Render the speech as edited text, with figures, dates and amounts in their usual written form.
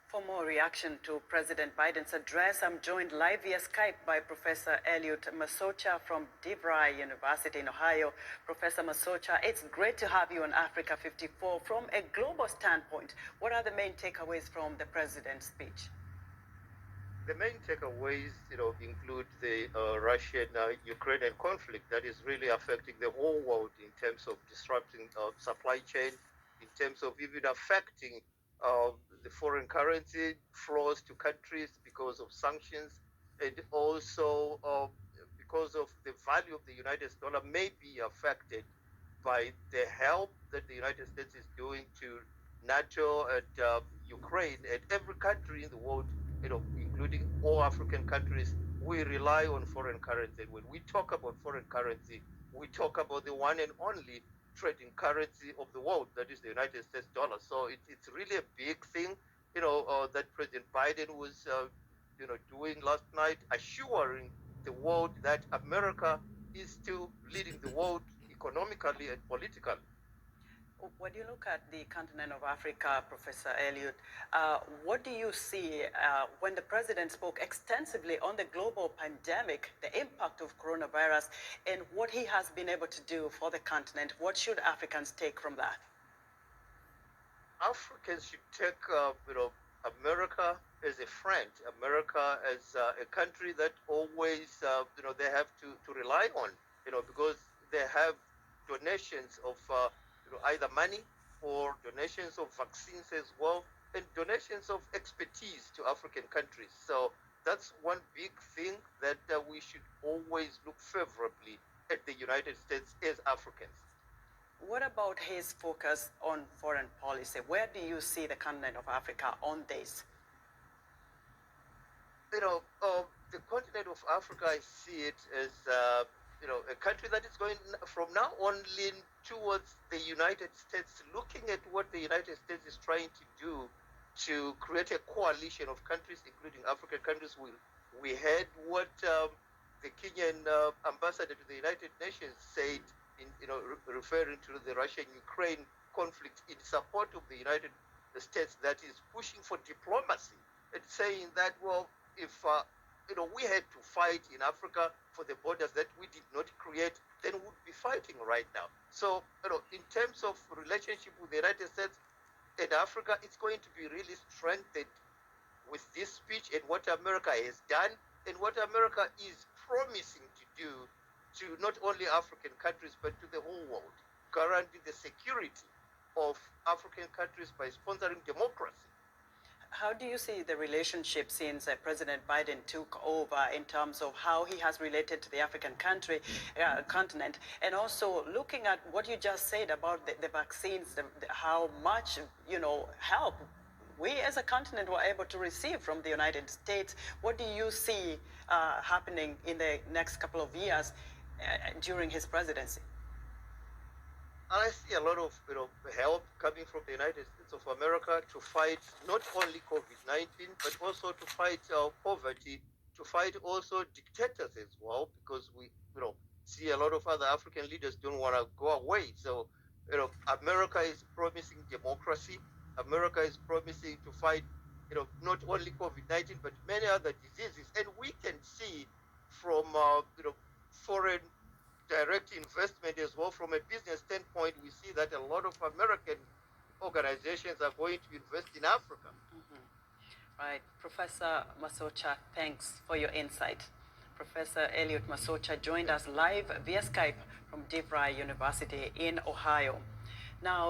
For more reaction to President Biden's address, I'm joined live via Skype by Professor Elliot Masocha from DeVry University in Ohio. Professor Masocha, it's great to have you on Africa 54. From a global standpoint, what are the main takeaways from the president's speech? The main takeaways, include the Russian-Ukrainian conflict that is really affecting the whole world in terms of disrupting supply chain, in terms of even affecting the foreign currency flows to countries because of sanctions, and also because of the value of the United States dollar may be affected by the help that the United States is doing to NATO and Ukraine and every country in the world, including all African countries. We rely on foreign currency. When we talk about foreign currency, we talk about the one and only trading currency of the world, that is the United States dollar. So it's really a big thing, that President Biden was, doing last night, assuring the world that America is still leading the world economically and politically. When you look at the continent of Africa, Professor Elliot, what do you see when the president spoke extensively on the global pandemic, the impact of coronavirus, and what he has been able to do for the continent? What should Africans take from that? Africans should take, America as a friend, America as a country that always, they have to rely on, because they have donations of, either money or donations of vaccines as well, and donations of expertise to African countries. So that's one big thing that we should always look favorably at the United States as Africans. What about his focus on foreign policy? Where do you see the continent of Africa on this? The continent of Africa, I see it as, a country that is going from now on lean towards the United States, looking at what the United States is trying to do to create a coalition of countries, including African countries. We heard what the Kenyan ambassador to the United Nations said, referring to the Russian-Ukraine conflict in support of the United States, that is pushing for diplomacy and saying that, well, if we had to fight in Africa for the borders that we did not create, then we would be fighting right now. So, in terms of relationship with the United States and Africa, it's going to be really strengthened with this speech and what America has done and what America is promising to do to not only African countries, but to the whole world, guaranteeing the security of African countries by sponsoring democracy. How do you see the relationship since President Biden took over in terms of how he has related to the African continent, and also looking at what you just said about the vaccines, how much help we as a continent were able to receive from the United States? What do you see happening in the next couple of years during his presidency? I see a lot of help coming from the United States of America to fight not only COVID-19, but also to fight poverty, to fight also dictators as well, because we see a lot of other African leaders don't want to go away. So America is promising democracy. America is promising to fight not only COVID-19, but many other diseases. And we can see from foreign direct investment as well. From a business standpoint, we see that a lot of American organizations are going to invest in Africa. Right. Professor Masocha, thanks for your insight. Professor Elliot Masocha joined us live via Skype from DeVry University in Ohio. Now,